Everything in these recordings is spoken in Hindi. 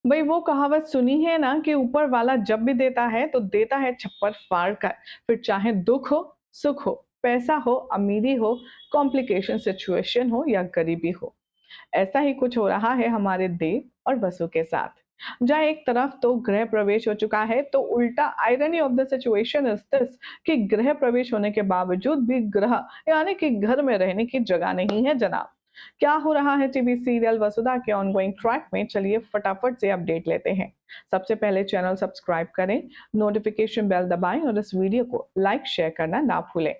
भाई वो कहावत सुनी है ना कि ऊपर वाला जब भी देता है तो देता है छप्पर फाड़ कर। फिर चाहे दुख हो, सुख हो, पैसा हो, अमीरी हो, कॉम्प्लिकेशन सिचुएशन हो या गरीबी हो, ऐसा ही कुछ हो रहा है हमारे देव और वसु के साथ। जहाँ एक तरफ तो गृह प्रवेश हो चुका है तो उल्टा irony of the situation is this कि गृह प्रवेश होने के बावजूद भी ग्रह यानी कि घर में रहने की जगह नहीं है जनाब। क्या हो रहा है टीवी सीरियल वसुधा के ऑनगोइंग ट्रैक में, चलिए फटाफट से अपडेट लेते हैं। सबसे पहले चैनल सब्सक्राइब करें, नोटिफिकेशन बेल दबाएं और इस वीडियो को लाइक शेयर करना ना भूलें।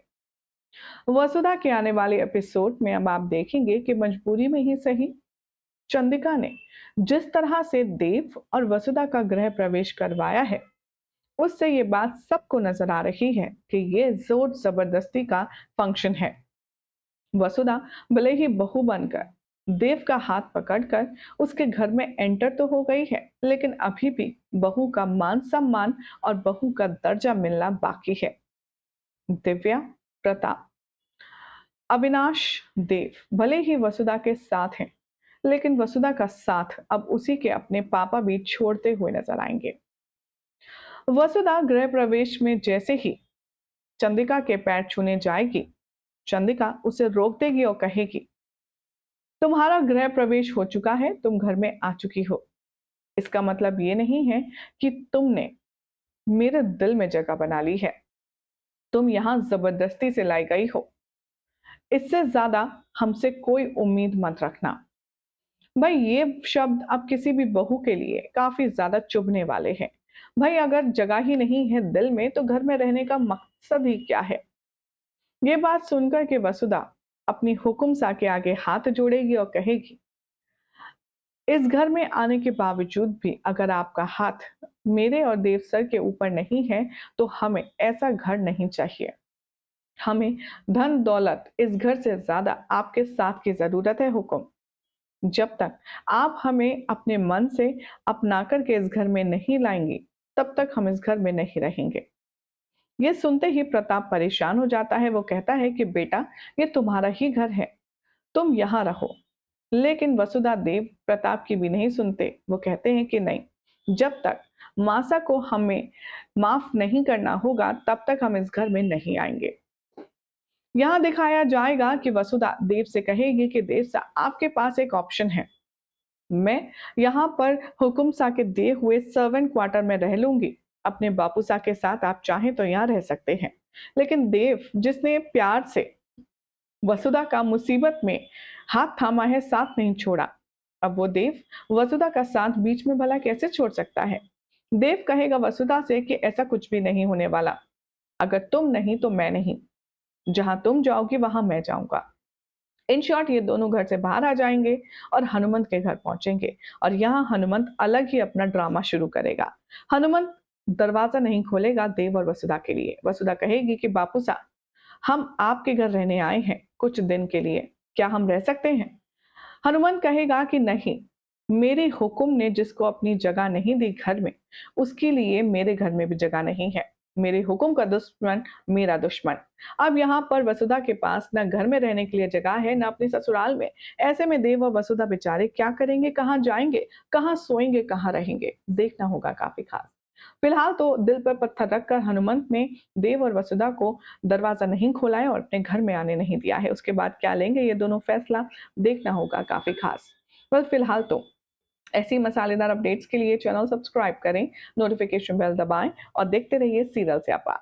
वसुधा के आने वाले एपिसोड में अब आप देखेंगे कि मजबूरी में ही सही, चंदिका ने जिस तरह से देव और वसुधा का गृह प्रवेश करवाया है, उससे ये बात सबको नजर आ रही है कि ये जोर जबरदस्ती का फंक्शन है। वसुधा भले ही बहू बनकर देव का हाथ पकड़कर उसके घर में एंटर तो हो गई है, लेकिन अभी भी बहू का मान सम्मान और बहू का दर्जा मिलना बाकी है। दिव्या, प्रताप, अविनाश, देव भले ही वसुधा के साथ हैं, लेकिन वसुधा का साथ अब उसी के अपने पापा भी छोड़ते हुए नजर आएंगे। वसुधा गृह प्रवेश में जैसे ही चंदिका के पैर छूने जाएगी, चंदिका उसे रोक देगी और कहेगी, तुम्हारा गृह प्रवेश हो चुका है, तुम घर में आ चुकी हो। इसका मतलब ये नहीं है कि तुमने मेरे दिल में जगह बना ली है, तुम यहां जबरदस्ती से लाई गई हो। इससे ज्यादा हमसे कोई उम्मीद मत रखना। भाई ये शब्द अब किसी भी बहू के लिए काफी ज्यादा चुभने वाले हैं। भाई अगर जगह ही नहीं है दिल में तो घर में रहने का मकसद ही क्या है। ये बात सुनकर के वसुधा अपनी हुक्म सा के आगे हाथ जोड़ेगी और कहेगी, इस घर में आने के बावजूद भी अगर आपका हाथ मेरे और देव सर के ऊपर नहीं है तो हमें ऐसा घर नहीं चाहिए। हमें धन दौलत इस घर से ज्यादा आपके साथ की जरूरत है हुक्म। जब तक आप हमें अपने मन से अपना करके इस घर में नहीं लाएंगी, तब तक हम इस घर में नहीं रहेंगे। ये सुनते ही प्रताप परेशान हो जाता है। वो कहता है कि बेटा, ये तुम्हारा ही घर है, तुम यहाँ रहो। लेकिन वसुधा देव प्रताप की भी नहीं सुनते। वो कहते हैं कि नहीं, जब तक मासा को हमें माफ नहीं करना होगा तब तक हम इस घर में नहीं आएंगे। यहाँ दिखाया जाएगा कि वसुधा देव से कहेगी कि देव सा आपके पास एक ऑप्शन है, मैं यहाँ पर हुकुम सा के दिए हुए सर्वेंट क्वार्टर में रह लूंगी। अपने बापू सा के साथ आप चाहें तो यहाँ रह सकते हैं। लेकिन देव जिसने प्यार से वसुधा का मुसीबत में हाथ थामा है, साथ नहीं छोड़ा, अब वो देव वसुधा का साथ बीच में भला कैसे छोड़ सकता है। देव कहेगा वसुधा से कि ऐसा कुछ भी नहीं होने वाला, अगर तुम नहीं तो मैं नहीं, जहां तुम जाओगी वहां मैं जाऊंगा। इन शॉर्ट ये दोनों घर से बाहर आ जाएंगे और हनुमंत के घर पहुंचेंगे और यहाँ हनुमंत अलग ही अपना ड्रामा शुरू करेगा। हनुमंत दरवाजा नहीं खोलेगा देव और वसुधा के लिए। वसुधा कहेगी कि बापू साहब, हम आपके घर रहने आए हैं कुछ दिन के लिए, क्या हम रह सकते हैं। हनुमंत कहेगा कि नहीं, मेरे हुक्म ने जिसको अपनी जगह नहीं दी घर में, उसके लिए मेरे घर में भी जगह नहीं है। मेरे हुक्म का दुश्मन मेरा दुश्मन। अब यहाँ पर वसुधा के पास न घर में रहने के लिए जगह है न अपने ससुराल में। ऐसे में देव और वसुधा बेचारे क्या करेंगे, कहाँ जाएंगे, कहाँ सोएंगे, कहाँ रहेंगे, देखना होगा काफी खास। फिलहाल तो दिल पर पत्थर रखकर हनुमंत ने देव और वसुधा को दरवाजा नहीं खोला है और अपने घर में आने नहीं दिया है। उसके बाद क्या लेंगे ये दोनों फैसला, देखना होगा काफी खास। बस फिलहाल तो ऐसी मसालेदार अपडेट्स के लिए चैनल सब्सक्राइब करें, नोटिफिकेशन बेल दबाएं और देखते रहिए सीरियल से आपा।